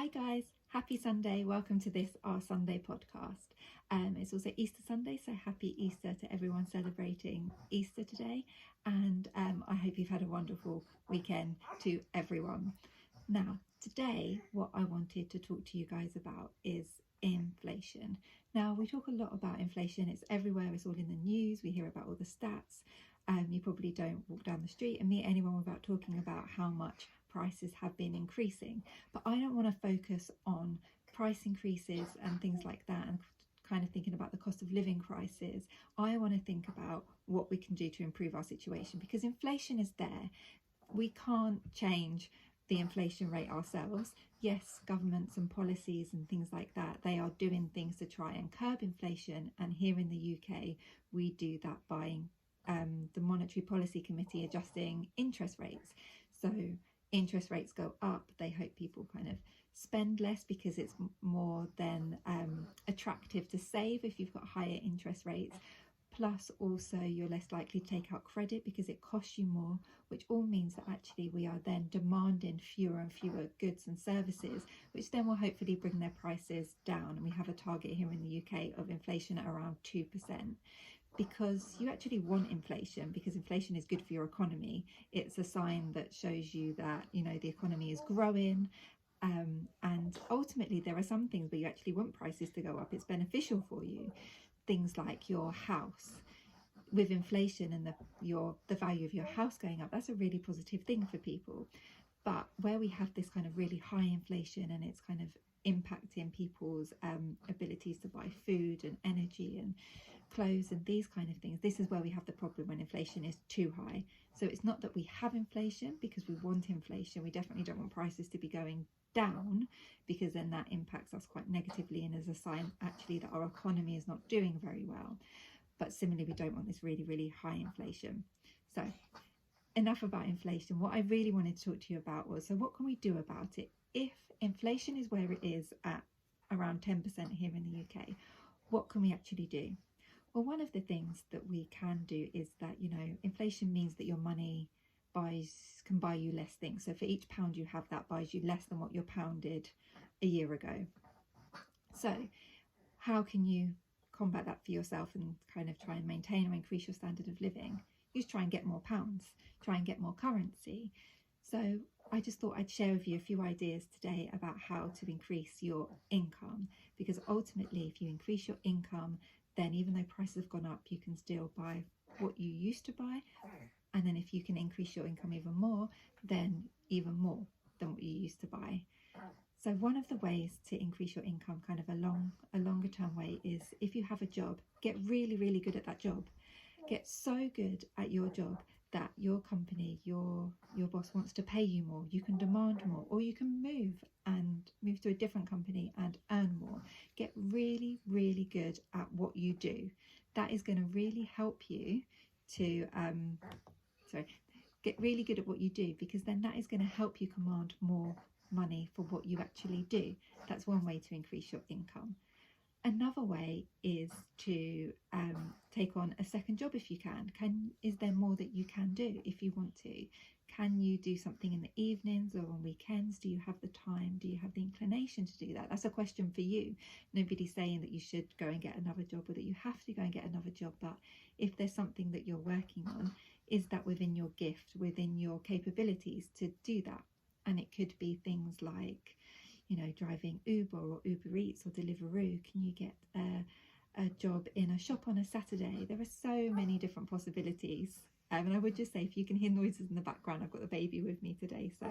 Hi guys, happy Sunday. Welcome to this Our Sunday podcast. It's also Easter Sunday, so happy Easter to everyone celebrating Easter today. And I hope you've had a wonderful weekend to everyone. Now, today, what I wanted to talk to you guys about is inflation. Now, we talk a lot about inflation. It's everywhere. It's all in the news. We hear about all the stats. You probably don't walk down the street and meet anyone without talking about how much prices have been increasing. But I don't want to focus on price increases and things like that and kind of thinking about the cost of living crisis. I want to think about what we can do to improve our situation, because inflation is there. We can't change the inflation rate ourselves. Yes, governments and policies and things like that, they are doing things to try and curb inflation, and here in the UK we do that by the Monetary Policy Committee adjusting interest rates. So interest rates go up, they hope people kind of spend less because it's more than attractive to save if you've got higher interest rates. Plus also you're less likely to take out credit because it costs you more, which all means that actually we are then demanding fewer and fewer goods and services, which then will hopefully bring their prices down. And we have a target here in the UK of inflation at around 2%. Because you actually want inflation, because inflation is good for your economy. It's a sign that shows you that, you know, the economy is growing. And ultimately there are some things where you actually want prices to go up. It's beneficial for you. Things like your house. With inflation and the value of your house going up, that's a really positive thing for people. But where we have this kind of really high inflation and it's kind of impacting people's abilities to buy food and energy and clothes and these kind of things, this is where we have the problem when inflation is too high. So it's not that we have inflation because we want inflation. We definitely don't want prices to be going down, because then that impacts us quite negatively and is a sign actually that our economy is not doing very well. But similarly, we don't want this really, really high inflation. So enough about inflation. What I really wanted to talk to you about was, so what can we do about it? If inflation is where it is at around 10% here in the UK, what can we actually do? Well, one of the things that we can do is that, you know, inflation means that your money can buy you less things. So for each pound you have, that buys you less than what your pound did a year ago. So how can you combat that for yourself and kind of try and maintain or increase your standard of living? You try and get more pounds, try and get more currency. So I just thought I'd share with you a few ideas today about how to increase your income, because ultimately if you increase your income, then even though prices have gone up, you can still buy what you used to buy. And then if you can increase your income even more, then even more than what you used to buy. So one of the ways to increase your income, kind of a longer term way, is if you have a job, get really, really good at that job. Get so good at your job that your company, your boss wants to pay you more. You can demand more, or you can move to a different company and earn more. Get really, really good at what you do. That is going to really help you to get really good at what you do, because then that is going to help you command more money for what you actually do. That's one way to increase your income. Another way is to take on a second job if you can. Is there more that you can do if you want to? Can you do something in the evenings or on weekends? Do you have the time? Do you have the inclination to do that? That's a question for you. Nobody's saying that you should go and get another job or that you have to go and get another job. But if there's something that you're working on, is that within your gift, within your capabilities to do that? And it could be things like, you know, driving Uber or Uber Eats or Deliveroo. Can you get a job in a shop on a Saturday? There are so many different possibilities. And I would just say, if you can hear noises in the background, I've got the baby with me today, so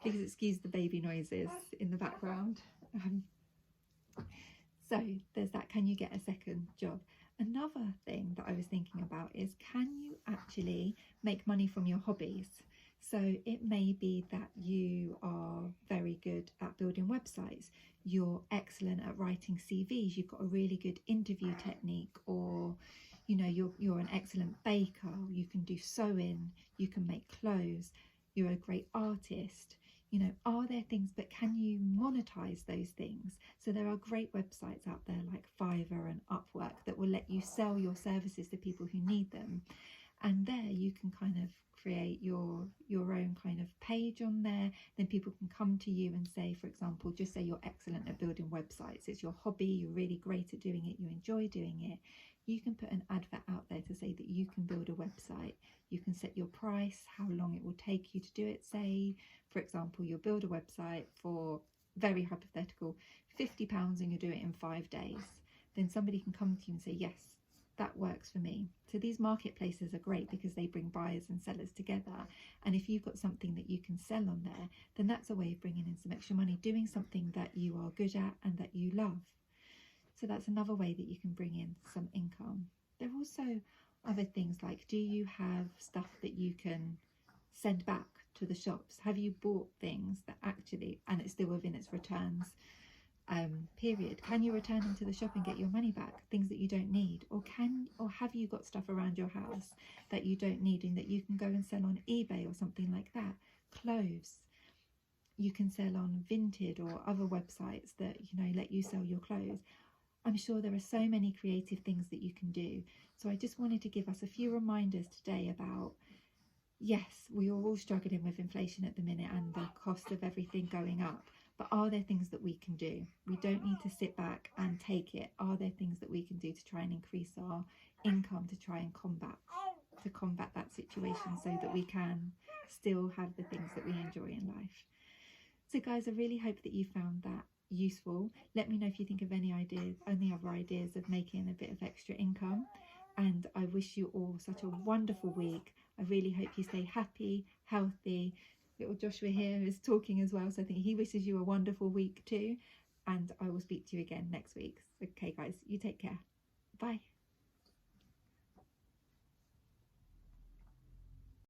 please excuse the baby noises in the background. So there's that. Can you get a second job? Another thing that I was thinking about is, can you actually make money from your hobbies? So it may be that you are very good at building websites, you're excellent at writing CVs, you've got a really good interview technique, or you know, you're an excellent baker, you can do sewing, you can make clothes, you're a great artist. You know, are there things, but can you monetize those things? So there are great websites out there like Fiverr and Upwork that will let you sell your services to people who need them. and there you can kind of create your own kind of page on there. Then people can come to you and say, for example, just say you're excellent at building websites, it's your hobby, you're really great at doing it, you enjoy doing it. You can put an advert out there to say that you can build a website. You can set your price, how long it will take you to do it. Say, for example, you'll build a website for, very hypothetical, £50 and you'll do it in 5 days. Then somebody can come to you and say, yes, that works for me. So these marketplaces are great because they bring buyers and sellers together. And if you've got something that you can sell on there, then that's a way of bringing in some extra money, doing something that you are good at and that you love. So that's another way that you can bring in some income. There are also other things like, do you have stuff that you can send back to the shops? Have you bought things that actually, and it's still within its returns period, can you return them to the shop and get your money back? Things that you don't need, or have you got stuff around your house that you don't need and that you can go and sell on eBay or something like that? Clothes, you can sell on Vinted or other websites that, you know, let you sell your clothes. I'm sure there are so many creative things that you can do. So I just wanted to give us a few reminders today about, yes, we are all struggling with inflation at the minute and the cost of everything going up. But are there things that we can do? We don't need to sit back and take it. Are there things that we can do to try and increase our income, to try and combat that situation, so that we can still have the things that we enjoy in life? So guys, I really hope that you found that useful. Let me know if you think of any other ideas of making a bit of extra income. And I wish you all such a wonderful week. I really hope you stay happy, healthy. Little Joshua here is talking as well, so I think he wishes you a wonderful week too. And I will speak to you again next week. Okay guys, you take care. Bye.